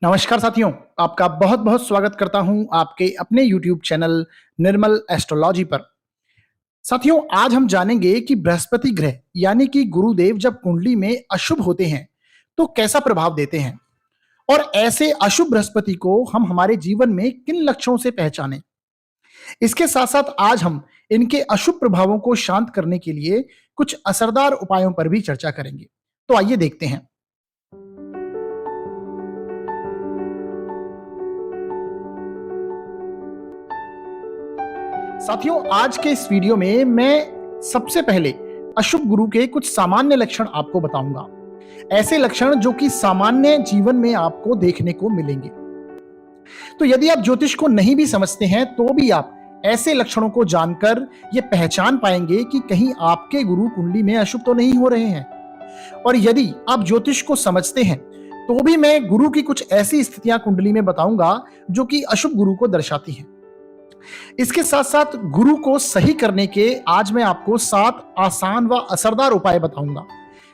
नमस्कार साथियों, आपका बहुत बहुत स्वागत करता हूं आपके अपने YouTube चैनल निर्मल एस्ट्रोलॉजी पर। साथियों, आज हम जानेंगे कि बृहस्पति ग्रह यानी कि गुरुदेव जब कुंडली में अशुभ होते हैं तो कैसा प्रभाव देते हैं और ऐसे अशुभ बृहस्पति को हम हमारे जीवन में किन लक्षणों से पहचानें। इसके साथ साथ आज हम इनके अशुभ प्रभावों को शांत करने के लिए कुछ असरदार उपायों पर भी चर्चा करेंगे। तो आइए देखते हैं। साथियों, आज के इस वीडियो में मैं सबसे पहले अशुभ गुरु के कुछ सामान्य लक्षण आपको बताऊंगा। ऐसे लक्षण जो कि सामान्य जीवन में आपको देखने को मिलेंगे। तो यदि आप ज्योतिष को नहीं भी समझते हैं तो भी आप ऐसे लक्षणों को जानकर यह पहचान पाएंगे कि कहीं आपके गुरु कुंडली में अशुभ तो नहीं हो रहे हैं। और यदि आप ज्योतिष को समझते हैं तो भी मैं गुरु की कुछ ऐसी स्थितियां कुंडली में बताऊंगा जो कि अशुभ गुरु को दर्शाती हैं। इसके साथ साथ गुरु को सही करने के आज मैं आपको 7 आसान व असरदार उपाय बताऊंगा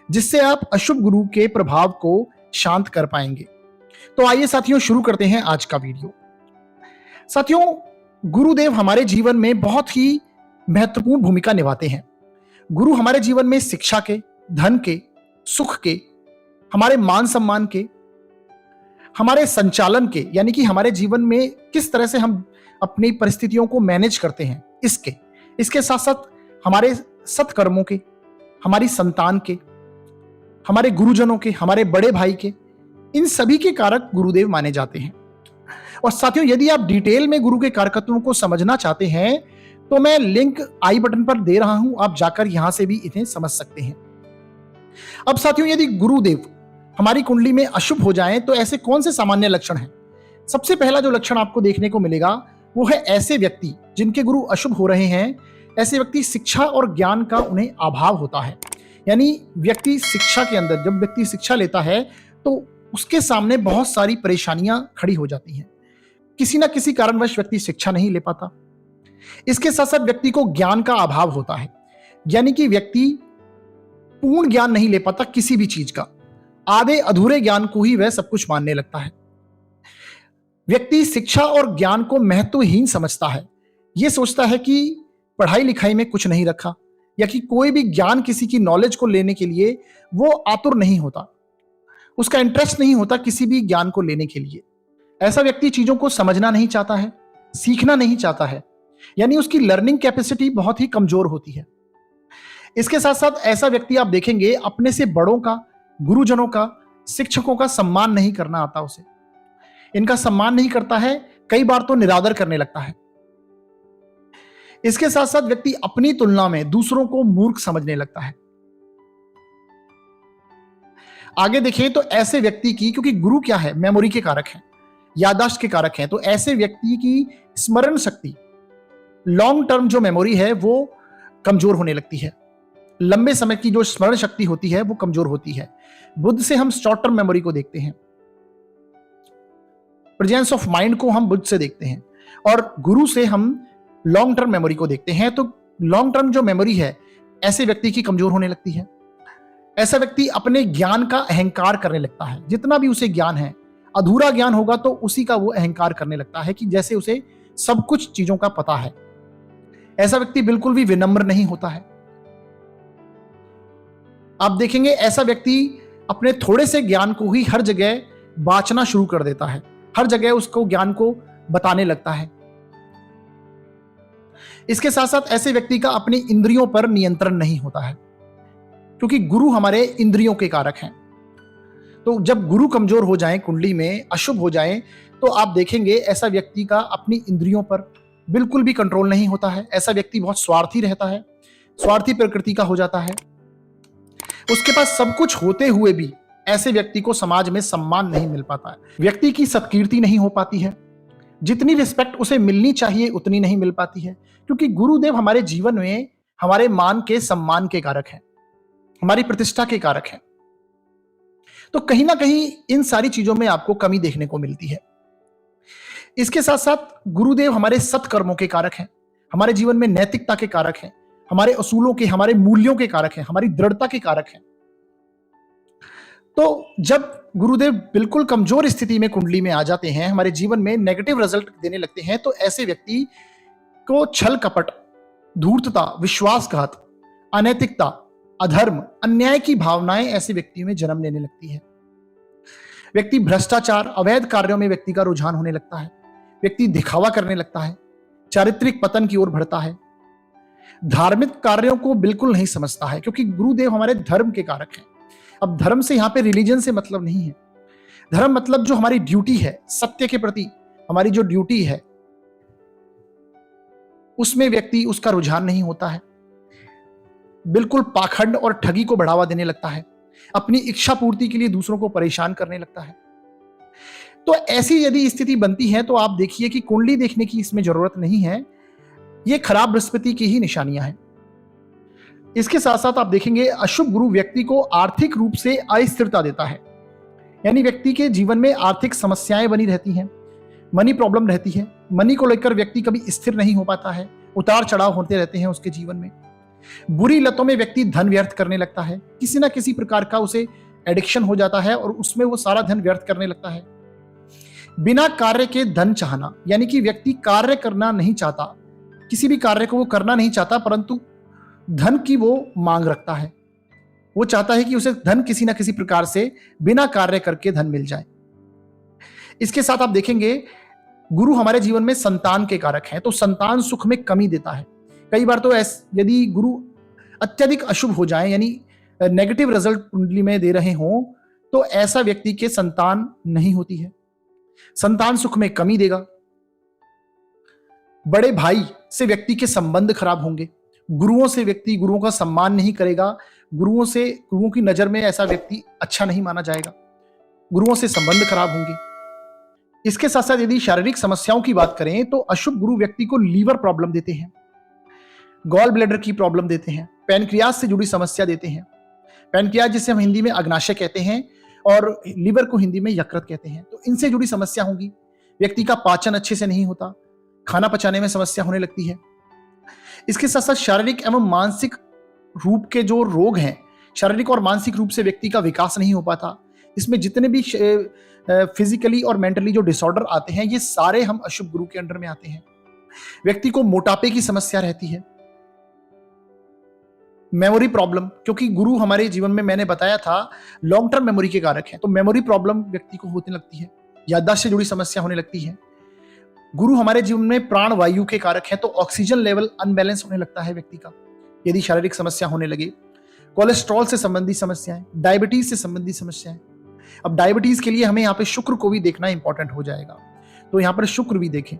जिससे आप अशुभ गुरु के प्रभाव को शांत कर पाएंगे। तो आइए साथियों, शुरू करते हैं आज का वीडियो। साथियों, गुरुदेव हमारे जीवन में बहुत ही महत्वपूर्ण भूमिका निभाते हैं। गुरु हमारे जीवन में शिक्षा के, धन के, सुख के, हमारे मान सम्मान के, हमारे संचालन के, यानी कि हमारे जीवन में किस तरह से हम अपनी परिस्थितियों को मैनेज करते हैं, इसके साथ साथ हमारे सत्कर्मों के, हमारी संतान के, हमारे गुरुजनों के, हमारे बड़े भाई के, इन सभी के कारक गुरुदेव माने जाते हैं। और साथियों, यदि आप डिटेल में गुरु के कारकत्वों को समझना चाहते हैं तो मैं लिंक आई बटन पर दे रहा हूं, आप जाकर यहां से भी इन्हें समझ सकते हैं। अब साथियों, यदि गुरुदेव हमारी कुंडली में अशुभ हो जाएं तो ऐसे कौन से सामान्य लक्षण हैं? सबसे पहला जो लक्षण आपको देखने को मिलेगा वो है ऐसे व्यक्ति जिनके गुरु अशुभ हो रहे हैं। ऐसे व्यक्ति शिक्षा और ज्ञान का उन्हें अभाव होता है। यानी व्यक्ति शिक्षा के अंदर, जब व्यक्ति शिक्षा लेता है तो उसके सामने बहुत सारी परेशानियां खड़ी हो जाती हैं। किसी ना किसी कारणवश व्यक्ति शिक्षा नहीं ले पाता। इसके साथ साथ व्यक्ति को ज्ञान का अभाव होता है, यानी कि व्यक्ति पूर्ण ज्ञान नहीं ले पाता किसी भी चीज का। आधे अधूरे ज्ञान को ही वह सब कुछ मानने लगता है। व्यक्ति शिक्षा और ज्ञान को महत्वहीन समझता है। यह सोचता है कि पढ़ाई लिखाई में कुछ नहीं रखा, या कि कोई भी ज्ञान, किसी की नॉलेज को लेने के लिए वो आतुर नहीं होता, उसका इंटरेस्ट नहीं होता किसी भी ज्ञान को लेने के लिए। ऐसा व्यक्ति चीजों को समझना नहीं चाहता है, सीखना नहीं चाहता है, यानी उसकी लर्निंग कैपेसिटी बहुत ही कमजोर होती है। इसके साथ साथ ऐसा व्यक्ति आप देखेंगे अपने से बड़ों का, गुरुजनों का, शिक्षकों का सम्मान नहीं करना आता उसे। इनका सम्मान नहीं करता है, कई बार तो निरादर करने लगता है। इसके साथ साथ व्यक्ति अपनी तुलना में दूसरों को मूर्ख समझने लगता है। आगे देखें तो ऐसे व्यक्ति की, क्योंकि गुरु क्या है, मेमोरी के कारक हैं, याददाश्त के कारक हैं, तो ऐसे व्यक्ति की स्मरण शक्ति, लॉन्ग टर्म जो मेमोरी है वो कमजोर होने लगती है। लंबे समय की जो स्मरण शक्ति होती है वो कमजोर होती है। बुध से हम शॉर्ट टर्म मेमोरी को देखते हैं, प्रेजेंस ऑफ माइंड को हम बुध से देखते हैं, और गुरु से हम लॉन्ग टर्म मेमोरी को देखते हैं। तो लॉन्ग टर्म जो मेमोरी है ऐसे व्यक्ति की कमजोर होने लगती है। ऐसा व्यक्ति अपने ज्ञान का अहंकार करने लगता है। जितना भी उसे ज्ञान है, अधूरा ज्ञान होगा तो उसी का वो अहंकार करने लगता है कि जैसे उसे सब कुछ चीजों का पता है। ऐसा व्यक्ति बिल्कुल भी विनम्र नहीं होता है। आप देखेंगे ऐसा व्यक्ति अपने थोड़े से ज्ञान को ही हर जगह बांटना शुरू कर देता है, हर जगह उसको ज्ञान को बताने लगता है। इसके साथ साथ ऐसे व्यक्ति का अपनी इंद्रियों पर नियंत्रण नहीं होता है, क्योंकि गुरु हमारे इंद्रियों के कारक हैं। तो जब गुरु कमजोर हो जाएं, कुंडली में अशुभ हो जाएं, तो आप देखेंगे ऐसा व्यक्ति का अपनी इंद्रियों पर बिल्कुल भी कंट्रोल नहीं होता है। ऐसा व्यक्ति बहुत स्वार्थी रहता है, स्वार्थी प्रकृति का हो जाता है। उसके पास सब कुछ होते हुए भी ऐसे व्यक्ति को समाज में सम्मान नहीं मिल पाता है। व्यक्ति की सत्कीर्ति नहीं हो पाती है, जितनी रिस्पेक्ट उसे मिलनी चाहिए उतनी नहीं मिल पाती है, क्योंकि गुरुदेव हमारे जीवन में हमारे मान के, सम्मान के कारक हैं, हमारी प्रतिष्ठा के कारक हैं। तो कहीं ना कहीं इन सारी चीजों में आपको कमी देखने को मिलती है। इसके साथ साथ गुरुदेव हमारे सत्कर्मों के कारक हैं, हमारे जीवन में नैतिकता के कारक हैं, हमारे असूलों के, हमारे मूल्यों के कारक हैं, हमारी दृढ़ता के कारक हैं। तो जब गुरुदेव बिल्कुल कमजोर स्थिति में कुंडली में आ जाते हैं, हमारे जीवन में नेगेटिव रिजल्ट देने लगते हैं, तो ऐसे व्यक्ति को छल कपट, धूर्तता, विश्वासघात, अनैतिकता, अधर्म, अन्याय की भावनाएं ऐसे व्यक्तियों में जन्म लेने लगती है। व्यक्ति भ्रष्टाचार, अवैध कार्यों में व्यक्ति का रुझान होने लगता है। व्यक्ति दिखावा करने लगता है, चारित्रिक पतन की ओर बढ़ता है, धार्मिक कार्यों को बिल्कुल नहीं समझता है, क्योंकि गुरुदेव हमारे धर्म के कारक हैं। अब धर्म से यहां पे रिलीजन से मतलब नहीं है। धर्म मतलब जो हमारी ड्यूटी है, सत्य के प्रति हमारी जो ड्यूटी है, उसमें व्यक्ति उसका रुझान नहीं होता है। बिल्कुल पाखंड और ठगी को बढ़ावा देने लगता है, अपनी इच्छा पूर्ति के लिए दूसरों को परेशान करने लगता है। तो ऐसी यदि स्थिति बनती है तो आप देखिए कि कुंडली देखने की इसमें जरूरत नहीं है, ये खराब बृहस्पति की ही निशानियां हैं। इसके साथ साथ आप देखेंगे अशुभ गुरु व्यक्ति को आर्थिक रूप से अस्थिरता देता है, यानी व्यक्ति के जीवन में आर्थिक समस्याएं बनी रहती हैं, मनी प्रॉब्लम रहती है। मनी को लेकर व्यक्ति कभी स्थिर नहीं हो पाता है, उतार चढ़ाव होते रहते हैं उसके जीवन में। बुरी लतों में व्यक्ति धन व्यर्थ करने लगता है, किसी ना किसी प्रकार का उसे एडिक्शन हो जाता है और उसमें वो सारा धन व्यर्थ करने लगता है। बिना कार्य के धन चाहना, यानी कि व्यक्ति कार्य करना नहीं चाहता, किसी भी कार्य को वो करना नहीं चाहता, परंतु धन की वो मांग रखता है। वो चाहता है कि उसे धन किसी ना किसी प्रकार से बिना कार्य करके धन मिल जाए। इसके साथ आप देखेंगे गुरु हमारे जीवन में संतान के कारक हैं, तो संतान सुख में कमी देता है। कई बार तो यदि गुरु अत्यधिक अशुभ हो जाए, यानी नेगेटिव रिजल्ट कुंडली में दे रहे हों, तो ऐसा व्यक्ति के संतान नहीं होती है, संतान सुख में कमी देगा। बड़े भाई से व्यक्ति के संबंध खराब होंगे, गुरुओं से व्यक्ति गुरुओं का सम्मान नहीं करेगा, गुरुओं की नजर में ऐसा व्यक्ति अच्छा नहीं माना जाएगा, गुरुओं से संबंध खराब होंगे। इसके साथ साथ यदि शारीरिक समस्याओं की बात करें तो अशुभ गुरु व्यक्ति को लीवर प्रॉब्लम देते हैं, गॉल ब्लैडर की प्रॉब्लम देते हैं, पैनक्रियाज से जुड़ी समस्या देते हैं। पैनक्रियाज जिसे हम हिंदी में अग्नाशय कहते हैं और लीवर को हिंदी में यकृत कहते हैं, तो इनसे जुड़ी समस्या होगी। व्यक्ति का पाचन अच्छे से नहीं होता, खाना पचाने में समस्या होने लगती है। इसके साथ साथ शारीरिक एवं मानसिक रूप के जो रोग हैं, शारीरिक और मानसिक रूप से व्यक्ति का विकास नहीं हो पाता। इसमें जितने भी फिजिकली और मेंटली जो डिसऑर्डर आते हैं, ये सारे हम अशुभ गुरु के अंडर में आते हैं। व्यक्ति को मोटापे की समस्या रहती है, मेमोरी प्रॉब्लम, क्योंकि गुरु हमारे जीवन में मैंने बताया था लॉन्ग टर्म मेमोरी के कारक हैं, तो मेमोरी प्रॉब्लम व्यक्ति को होने लगती है, याददाश्त से जुड़ी समस्या होने लगती है। गुरु हमारे जीवन में प्राण वायु के कारक हैं, तो ऑक्सीजन लेवल अनबैलेंस होने लगता है व्यक्ति का यदि शारीरिक समस्या होने लगे। कोलेस्ट्रॉल से संबंधित समस्याएं, डायबिटीज से संबंधित समस्याएं। अब डायबिटीज के लिए हमें यहाँ पे शुक्र को भी देखना इंपॉर्टेंट हो जाएगा, तो यहाँ पर शुक्र भी देखें।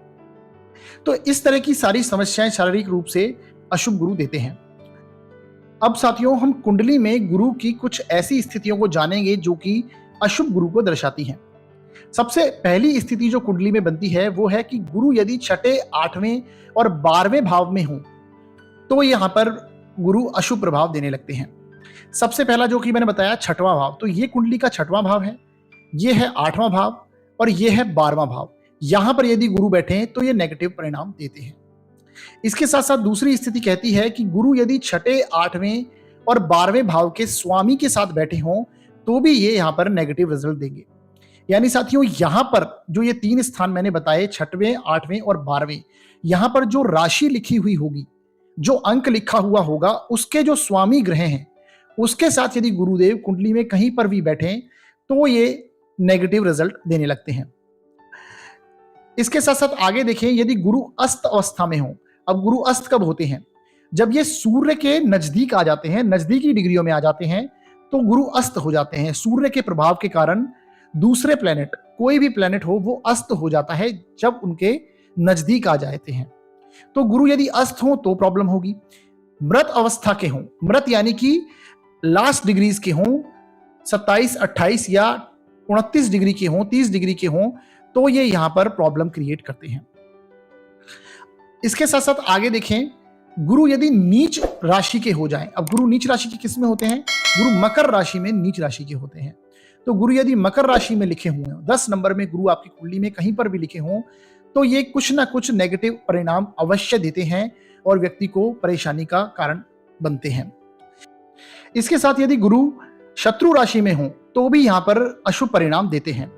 तो इस तरह की सारी समस्याएं शारीरिक रूप से अशुभ गुरु देते हैं। अब साथियों, हम कुंडली में गुरु की कुछ ऐसी स्थितियों को जानेंगे जो कि अशुभ गुरु को दर्शाती हैं। सबसे पहली स्थिति जो कुंडली में बनती है वो है कि गुरु यदि छठे, 8वें और 12वें भाव में हो तो यहां पर गुरु अशुभ प्रभाव देने लगते हैं। सबसे पहला जो कि मैंने बताया छठवां भाव, तो ये कुंडली का छठवां भाव है, ये है 8वां भाव और ये है 12वां भाव। यहां पर यदि गुरु बैठे तो ये नेगेटिव परिणाम देते हैं। इसके साथ साथ दूसरी स्थिति कहती है कि गुरु यदि छठे, 8वें और 12वें भाव के स्वामी के साथ बैठे हों तो भी ये यहां पर नेगेटिव रिजल्ट देंगे। यानी साथियों, यहां पर जो ये 3 स्थान मैंने बताए, 6वें, 8वें और 12वें, यहां पर जो राशि लिखी हुई होगी, जो अंक लिखा हुआ होगा, उसके जो स्वामी ग्रह हैं उसके साथ यदि गुरुदेव कुंडली में कहीं पर भी बैठे तो ये नेगेटिव रिजल्ट देने लगते हैं। इसके साथ साथ आगे देखें, यदि गुरु अस्त अवस्था में हो। अब गुरु अस्त कब होते हैं? जब ये सूर्य के नजदीक आ जाते हैं, नजदीकी डिग्रियों में आ जाते हैं, तो गुरु अस्त हो जाते हैं। सूर्य के प्रभाव के कारण दूसरे प्लेनेट, कोई भी प्लेनेट हो, वो अस्त हो जाता है जब उनके नजदीक आ जाते हैं। तो गुरु यदि अस्त हो तो प्रॉब्लम होगी। मृत अवस्था के हों, मृत यानी कि लास्ट डिग्रीज के हों, 27, 28 या 29 डिग्री के हों, 30 डिग्री के हों, तो ये यहां पर प्रॉब्लम क्रिएट करते हैं। इसके साथ साथ आगे देखें, गुरु यदि नीच राशि के हो जाएं। अब गुरु नीच राशि के किस में होते हैं? गुरु मकर राशि में नीच राशि के होते हैं। तो गुरु यदि मकर राशि में लिखे हुए हों, 10 नंबर में गुरु आपकी कुंडली में कहीं पर भी लिखे हों, तो ये कुछ ना कुछ नेगेटिव परिणाम अवश्य देते हैं और व्यक्ति को परेशानी का कारण बनते हैं। इसके साथ यदि गुरु शत्रु राशि में हो तो भी यहां पर अशुभ परिणाम देते हैं।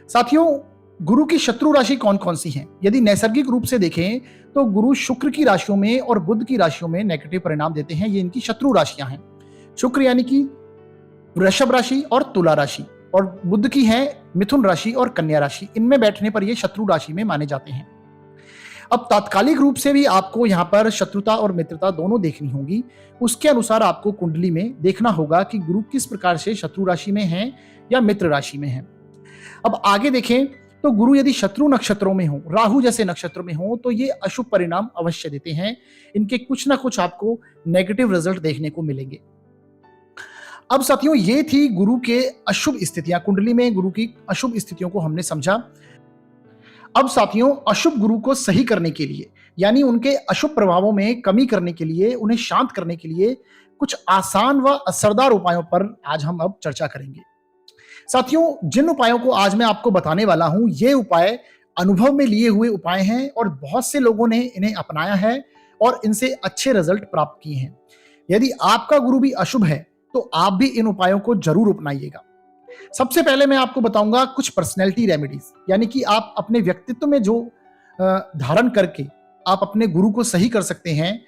साथियों, गुरु की शत्रु राशि कौन कौन सी हैं? यदि नैसर्गिक रूप से देखें तो गुरु शुक्र की राशियों में और बुध की राशियों में नेगेटिव परिणाम देते हैं। ये इनकी शत्रु राशियां हैं। शुक्र यानी कि वृषभ राशि और तुला राशि, और बुध की है मिथुन राशि और कन्या राशि। इनमें बैठने पर ये शत्रु राशि में माने जाते हैं। अब तात्कालिक रूप से भी आपको यहाँ पर शत्रुता और मित्रता दोनों देखनी होगी। उसके अनुसार आपको कुंडली में देखना होगा कि गुरु किस प्रकार से शत्रु राशि में है या मित्र राशि में है। अब आगे देखें तो गुरु यदि शत्रु नक्षत्रों में हो, राहु जैसे नक्षत्र में हो, तो ये अशुभ परिणाम अवश्य देते हैं। इनके कुछ ना कुछ आपको नेगेटिव रिजल्ट देखने को मिलेंगे। अब साथियों, ये थी गुरु के अशुभ स्थितियां। कुंडली में गुरु की अशुभ स्थितियों को हमने समझा। अब साथियों, अशुभ गुरु को सही करने के लिए, यानी उनके अशुभ प्रभावों में कमी करने के लिए, उन्हें शांत करने के लिए कुछ आसान व असरदार उपायों पर आज हम अब चर्चा करेंगे। साथियों, जिन उपायों को आज मैं आपको बताने वाला हूं, ये उपाय अनुभव में लिए हुए उपाय हैं और बहुत से लोगों ने इन्हें अपनाया है और इनसे अच्छे रिजल्ट प्राप्त किए हैं। यदि आपका गुरु भी अशुभ है तो आप भी इन उपायों को जरूर अपनाइएगा। सबसे पहले मैं आपको बताऊंगा कुछ पर्सनैलिटी रेमेडीज, यानी कि आप अपने व्यक्तित्व में जो धारण करके आप अपने गुरु को सही कर सकते हैं,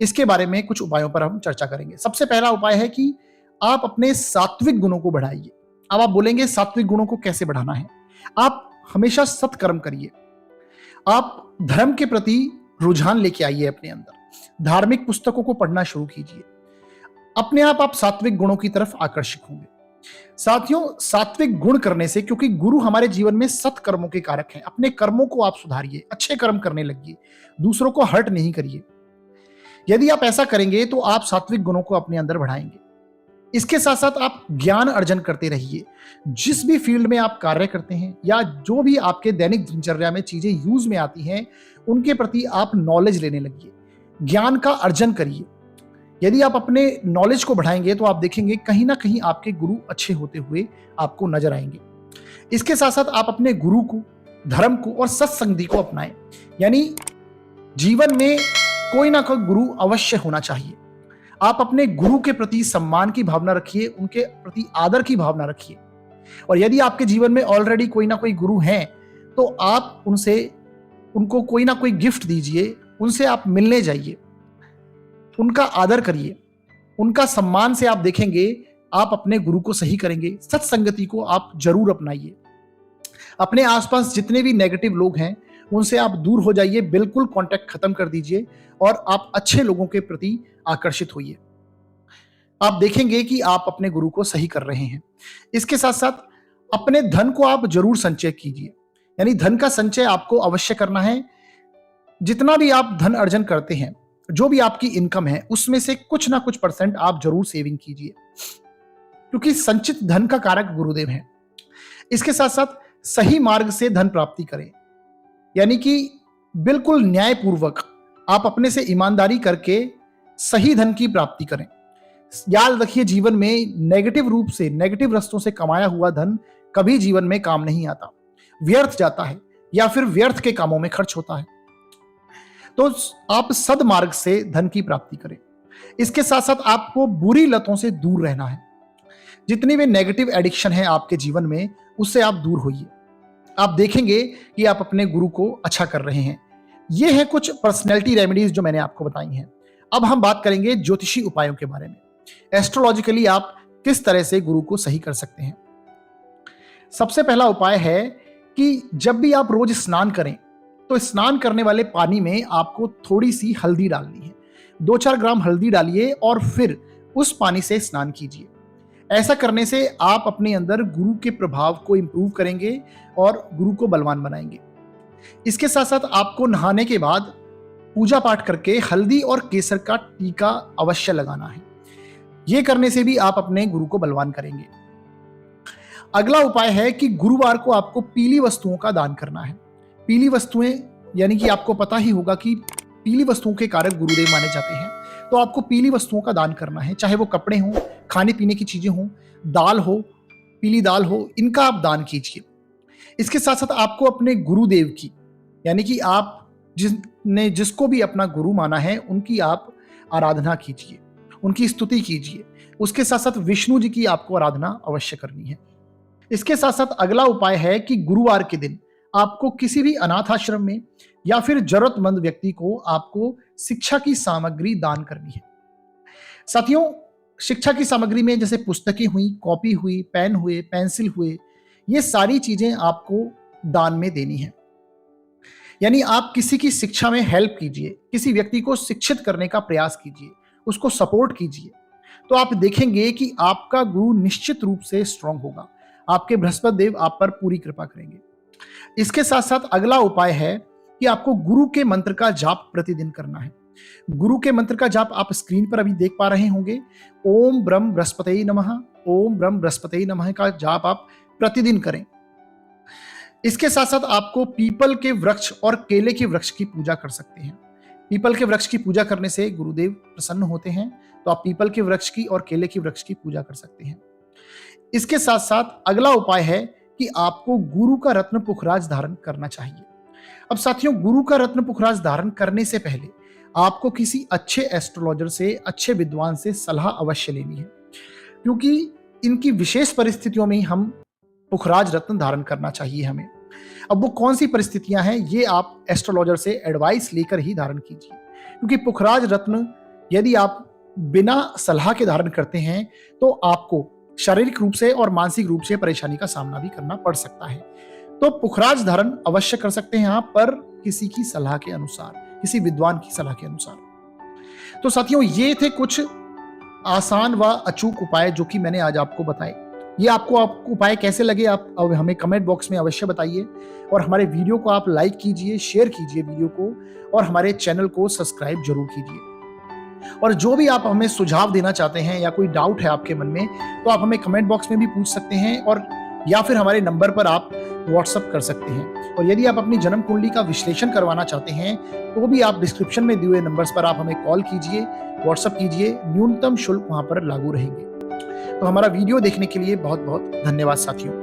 इसके बारे में कुछ उपायों पर हम चर्चा करेंगे। सबसे पहला उपाय है कि आप अपने सात्विक गुणों को बढ़ाइए। अब आप बोलेंगे सात्विक गुणों को कैसे बढ़ाना है? आप हमेशा सत्कर्म करिए। आप धर्म के प्रति रुझान लेके आइए अपने अंदर। धार्मिक पुस्तकों को पढ़ना शुरू कीजिए। अपने आप सात्विक गुणों की तरफ आकर्षित होंगे। साथियों, सात्विक गुण करने से, क्योंकि गुरु हमारे जीवन में सत्कर्मों के कारक हैं, अपने कर्मों को आप सुधारिए, अच्छे कर्म करने लगिए, दूसरों को हर्ट नहीं करिए। यदि आप ऐसा करेंगे तो आप सात्विक गुणों को अपने अंदर बढ़ाएंगे। इसके साथ साथ आप ज्ञान अर्जन करते रहिए। जिस भी फील्ड में आप कार्य करते हैं या जो भी आपके दैनिक दिनचर्या में चीजें यूज में आती हैं, उनके प्रति आप नॉलेज लेने लगिए, ज्ञान का अर्जन करिए। यदि आप अपने नॉलेज को बढ़ाएंगे तो आप देखेंगे कहीं ना कहीं आपके गुरु अच्छे होते हुए आपको नजर आएंगे। इसके साथ साथ आप अपने गुरु को, धर्म को और सत्संगति को अपनाएं। यानी जीवन में कोई ना कोई गुरु अवश्य होना चाहिए। आप अपने गुरु के प्रति सम्मान की भावना रखिए, उनके प्रति आदर की भावना रखिए। और यदि आपके जीवन में ऑलरेडी कोई ना कोई गुरु हैं तो आप उनको कोई ना कोई गिफ्ट दीजिए, उनसे आप मिलने जाइए, उनका आदर करिए, उनका सम्मान से आप देखेंगे आप अपने गुरु को सही करेंगे। सत्संगति को आप जरूर अपनाइए। अपने आसपास जितने भी नेगेटिव लोग हैं उनसे आप दूर हो जाइए, बिल्कुल कांटेक्ट खत्म कर दीजिए और आप अच्छे लोगों के प्रति आकर्षित होइए। आप देखेंगे कि आप अपने गुरु को सही कर रहे हैं। इसके साथ साथ अपने धन को आप जरूर संचय कीजिए, यानी धन का संचय आपको अवश्य करना है। जितना भी आप धन अर्जन करते हैं, जो भी आपकी इनकम है, उसमें से कुछ ना कुछ परसेंट आप जरूर सेविंग कीजिए, क्योंकि संचित धन का कारक गुरुदेव हैं। इसके साथ साथ सही मार्ग से धन प्राप्ति करें, यानी कि बिल्कुल न्यायपूर्वक आप अपने से ईमानदारी करके सही धन की प्राप्ति करें। याद रखिए, जीवन में नेगेटिव रूप से, नेगेटिव रस्तों से कमाया हुआ धन कभी जीवन में काम नहीं आता, व्यर्थ जाता है या फिर व्यर्थ के कामों में खर्च होता है। तो आप सदमार्ग से धन की प्राप्ति करें। इसके साथ साथ आपको बुरी लतों से दूर रहना है। जितनी भी नेगेटिव एडिक्शन है आपके जीवन में, उससे आप दूर होइए। आप देखेंगे कि आप अपने गुरु को अच्छा कर रहे हैं। ये है कुछ पर्सनैलिटी रेमेडीज जो मैंने आपको बताई हैं। अब हम बात करेंगे ज्योतिषी उपायों के बारे में। एस्ट्रोलॉजिकली आप किस तरह से गुरु को सही कर सकते हैं। सबसे पहला उपाय है कि जब भी आप रोज स्नान करें तो स्नान करने वाले पानी में आपको थोड़ी सी हल्दी डालनी है। 2-4 ग्राम हल्दी डालिए और फिर उस पानी से स्नान कीजिए। ऐसा करने से आप अपने अंदर गुरु के प्रभाव को इंप्रूव करेंगे और गुरु को बलवान बनाएंगे। इसके साथ साथ आपको नहाने के बाद पूजा पाठ करके हल्दी और केसर का टीका अवश्य लगाना है। यह करने से भी आप अपने गुरु को बलवान करेंगे। अगला उपाय है कि गुरुवार को आपको पीली वस्तुओं का दान करना है। पीली वस्तुएं, यानी कि आपको पता ही होगा कि पीली वस्तुओं के कारक गुरुदेव माने जाते हैं, तो आपको पीली वस्तुओं का दान करना है। चाहे वो कपड़े हों, खाने पीने की चीजें हों, दाल हो, पीली दाल हो, इनका आप दान कीजिए। इसके साथ साथ आपको अपने गुरुदेव की, यानी कि आप जिसको भी अपना गुरु माना है, उनकी आप आराधना कीजिए, उनकी स्तुति कीजिए। उसके साथ साथ विष्णु जी की आपको आराधना अवश्य करनी है। इसके साथ साथ अगला उपाय है कि गुरुवार के दिन आपको किसी भी अनाथ आश्रम में या फिर जरूरतमंद व्यक्ति को आपको शिक्षा की सामग्री दान करनी है। साथियों, शिक्षा की सामग्री में जैसे पुस्तकें हुई, कॉपी हुई, पेन हुए, पेंसिल हुए, ये सारी चीजें आपको दान में देनी है। यानी आप किसी की शिक्षा में हेल्प कीजिए, किसी व्यक्ति को शिक्षित करने का प्रयास कीजिए, उसको सपोर्ट कीजिए, तो आप देखेंगे कि आपका गुरु निश्चित रूप से स्ट्रांग होगा। आपके बृहस्पति देव आप पर पूरी कृपा करेंगे। इसके साथ साथ अगला उपाय है कि आपको गुरु के मंत्र का जाप प्रतिदिन करना है। गुरु के मंत्र का जाप आप स्क्रीन पर अभी देख पा रहे होंगे। ओम ब्रह्म बृहस्पतये नमः, ओम ब्रह्म बृहस्पतये नमः का जाप आप प्रतिदिन करें। इसके साथ साथ आपको पीपल के वृक्ष और केले के वृक्ष की पूजा कर सकते हैं। पीपल के वृक्ष की पूजा करने से गुरुदेव प्रसन्न होते हैं, तो आप पीपल के वृक्ष की और केले के वृक्ष की पूजा कर सकते हैं। इसके साथ साथ अगला उपाय है कि आपको गुरु का रत्न पुखराज धारण करना चाहिए। अब साथियों, गुरु का रत्न पुखराज धारण करने से पहले आपको किसी अच्छे एस्ट्रोलॉजर से, अच्छे विद्वान से सलाह अवश्य लेनी है, क्योंकि इनकी विशेष परिस्थितियों में हम पुखराज रत्न धारण करना चाहिए हमें। अब वो कौन सी परिस्थितियां हैं, ये आप एस्ट्रोलॉजर से एडवाइस लेकर ही धारण कीजिए, क्योंकि पुखराज रत्न यदि आप बिना सलाह के धारण करते हैं तो आपको शारीरिक रूप से और मानसिक रूप से परेशानी का सामना भी करना पड़ सकता है। तो पुखराज धारण अवश्य कर सकते हैं आप, पर किसी की सलाह के अनुसार, किसी विद्वान की सलाह के अनुसार। तो साथियों, ये थे कुछ आसान व अचूक उपाय जो कि मैंने आज आपको बताए। ये आपको उपाय कैसे लगे आप हमें कमेंट बॉक्स में अवश्य बताइए, और हमारे वीडियो को आप लाइक कीजिए, शेयर कीजिए वीडियो को, और हमारे चैनल को सब्सक्राइब जरूर कीजिए। और जो भी आप हमें सुझाव देना चाहते हैं या कोई डाउट है आपके मन में, तो आप हमें कमेंट बॉक्स में भी पूछ सकते हैं, और या फिर हमारे नंबर पर आप व्हाट्सएप कर सकते हैं। और यदि आप अपनी जन्म कुंडली का विश्लेषण करवाना चाहते हैं तो भी आप डिस्क्रिप्शन में दिए हुए नंबर्स पर आप हमें कॉल कीजिए, व्हाट्सएप कीजिए, न्यूनतम शुल्क वहां पर लागू रहेंगे। तो हमारा वीडियो देखने के लिए बहुत बहुत धन्यवाद साथियों।